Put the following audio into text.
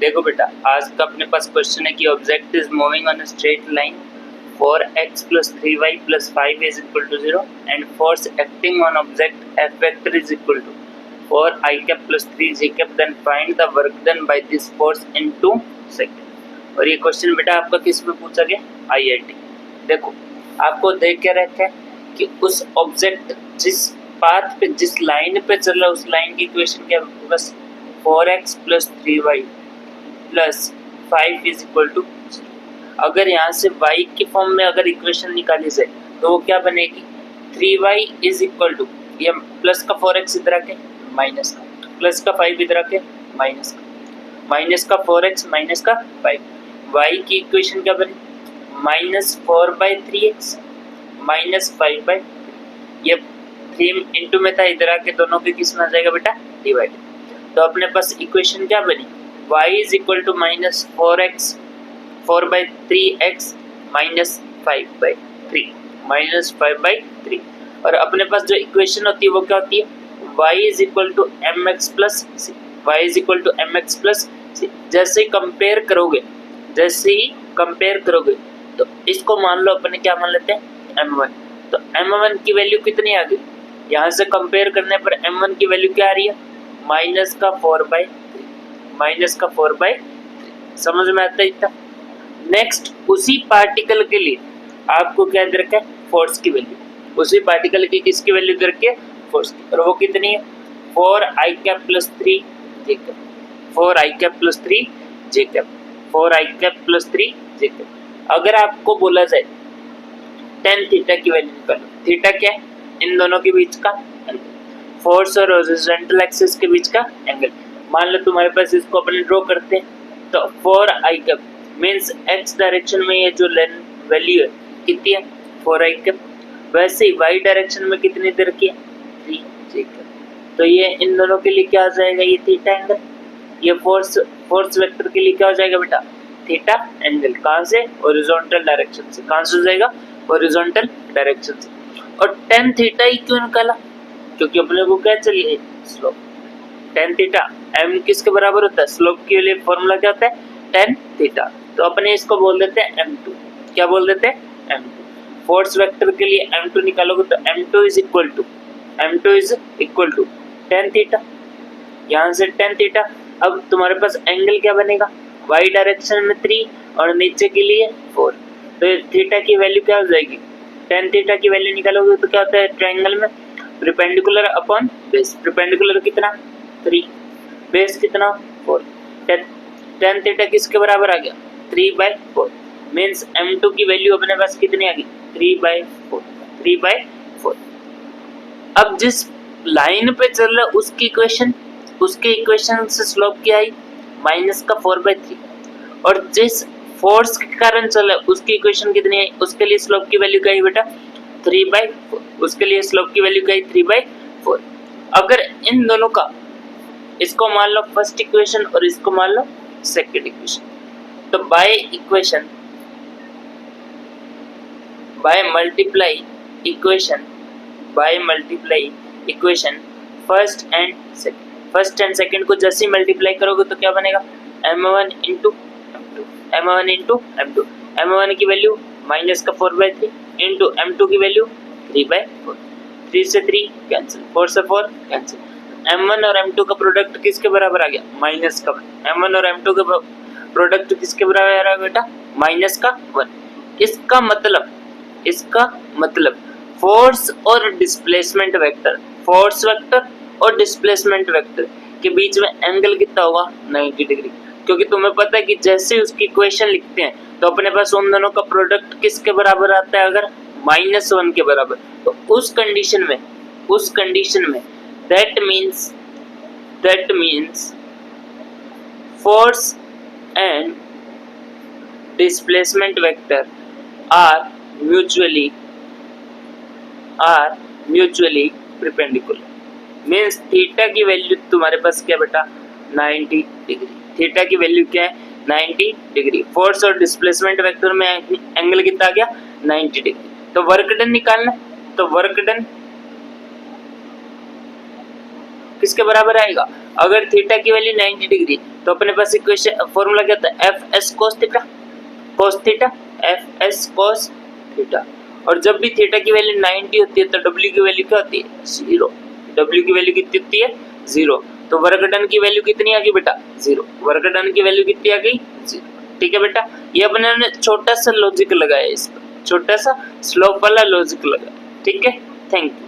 देखो बेटा, आज का अपने पास क्वेश्चन है कि object is moving on a straight line 4x plus 3y plus 5 is equal to 0 and force acting on object F vector is equal to 4i cap plus 3j cap, then find the work done by this force in 2 second. और ये question बेटा आपका किस में पूछा गया? IIT। देखो आपको देख के रखा है कि उस ऑब्जेक्ट जिस पाथ पे जिस लाइन पे चल रहा है उस लाइन की इक्वेशन क्या है? बस 4x plus 3y plus 5 is equal to. अगर यहाँ से y के फॉर्म में अगर इक्वेशन निकाली जाए तो वो क्या बनेगी? 3y इज इक्वल टू, ये प्लस का 4x इधर आके माइनस का, प्लस का 5 इधर आके माइनस का, माइनस का 4x माइनस का 5, y की इक्वेशन क्या बनी? -4/3x minus 5/3। ये 3 इंटू में था, इधर आके दोनों के किस में आ जाएगा बेटा? डिवाइड। तो अपने पास इक्वेशन क्या बनी? y is equal to -4/3x minus 5/3 minus 5/3। और अपने पास जो इक्वेशन होती है वो क्या होती है? y is equal to mx plus c, y is equal to mx plus c. जैसे ही कंपेयर करोगे तो इसको मान लो अपने क्या मान लेते हैं? m1। तो m1 की वैल्यू कितनी आ गई? यहाँ से कंपेयर करने पर m1 की वैल्यू क्या आ रही है? -4/3 माइनस का 4/3। समझ में आता है इतना? नेक्स्ट उसी पार्टिकल के लिए आपको क्या दे रखा है? फोर्स की वैल्यू। उसी पार्टिकल की किसकी वैल्यू दे रखी है? फोर्स की। और वो कितनी है? 4i कैप प्लस 3 जे कैप, 4i कैप प्लस 3 जे कैप, 4i कैप प्लस 3 जे कैप। अगर आपको बोला जाए tan थीटा की वैल्यू निकालो, थीटा क्या है? इन दोनों के बीच का एंगल, फोर्स और हॉरिजॉन्टल एक्सिस के बीच का एंगल। मान लो तुम्हारे पास, इसको अपन ड्रॉ करते हैं तो 4i cap means x direction में ये जो वैल्यू है कितनी है? 4i cap. वैसे ही y डायरेक्शन में कितनी दे रखी है? 3j cap. तो ये इन दोनों के लिए क्या हो जाएगा? ये थीटा एंगल। ये फोर्स वेक्टर के लिए क्या हो जाएगा बेटा? Theta angle. कहाँ से? हॉरिजॉन्टल डायरेक्शन से। कहाँ से हो जाएगा? हॉरिजॉन्टल डायरेक्शन से। और tan थीटा ही क्यों निकाला? क्योंकि अपने को क्या चाहिए? स्लोप। tan थीटा m किसके बराबर होता है? स्लोप के लिए फॉर्मूला क्या होता है? tan theta. तो अपने इसको बोल देते हैं m2। क्या बोल देते हैं? m2। फोर्स वेक्टर के लिए m2 निकालोगे तो m2 is equal to tan theta. यहाँ से tan थीटा। अब तुम्हारे पास एंगल क्या बनेगा? y डायरेक्शन में 3 और नीचे के लिए 4। तो थीटा की वैल्यू क्या हो जाएगी? tan थीटा की वैल्यू निकालोगे तो क्या होता है? ट्रायंगल में परपेंडिकुलर अपॉन बेस। परपेंडिकुलर कितना? 3, बेस कितना? 4। tan थीटा किसके बराबर आ गया? 3/4। मीन्स m2 की वैल्यू अपने पास कितनी आ गई? 3/4। अब जिस लाइन पे चल रहा है उसकी इक्वेशन से स्लोप क्या आई? -4/3। और जिस फोर्स के कारण चल रहा है उसकी इक्वेशन कितनी आई? उसके लिए स्लोप की वैल्यू क्या है बेटा? 3/4। उसके लिए स्लोप की वैल्यू क्या है? 3/4। अगर इन दोनों का, इसको मान लो फर्स्ट इक्वेशन और इसको मान लो सेकंड इक्वेशन, तो by multiply equation first and second को जैसे ही मल्टीप्लाई करोगे तो क्या बनेगा? m1 into m2। m1 की वैल्यू -4/3 इंटू m2 की वैल्यू 3/4। 3 से 3 कैंसिल, 4 से 4 कैंसिल। m1 और m2 का प्रोडक्ट किसके बराबर आ गया? माइनस का 1। m1 और m2 का प्रोडक्ट किसके बराबर आ रहा है बेटा? -1। इसका मतलब फोर्स और डिस्प्लेसमेंट वेक्टर के बीच में एंगल कितना होगा? 90 डिग्री। क्योंकि तुम्हें पता है कि जैसे उसकी इक्वेशन लिखते हैं तो अपने पास उन दोनों का प्रोडक्ट किसके बराबर आता है? अगर -1 के बराबर, तो उस कंडीशन में that means force and displacement vector are mutually perpendicular। Means theta की वैल्यू तुम्हारे पास क्या बेटा? 90 डिग्री। थीटा की वैल्यू क्या है? 90 डिग्री। फोर्स और डिस्प्लेसमेंट वेक्टर में एंगल कितना आ गया? 90 डिग्री। तो वर्क डन निकालना, तो वर्क डन किसके बराबर आएगा? अगर थीटा की वैल्यू 90 डिग्री तो अपने पास इक्वेशन फॉर्मूला क्या था? F S cos theta, cos theta, F S cos theta. और जब भी थीटा की वैल्यू 90 होती है तो डब्ल्यू की वैल्यू क्या होती है? 0। डब्ल्यू की वैल्यू कितनी होती है? 0। तो वर्क डन की वैल्यू कितनी आ गई बेटा? 0। वर्क डन की वैल्यू कितनी आ गई? 0। ठीक है बेटा, ये अपने ने छोटा सा लॉजिक लगाया, इस पर छोटा सा स्लोप वाला लॉजिक लगाया। ठीक है, थैंक यू।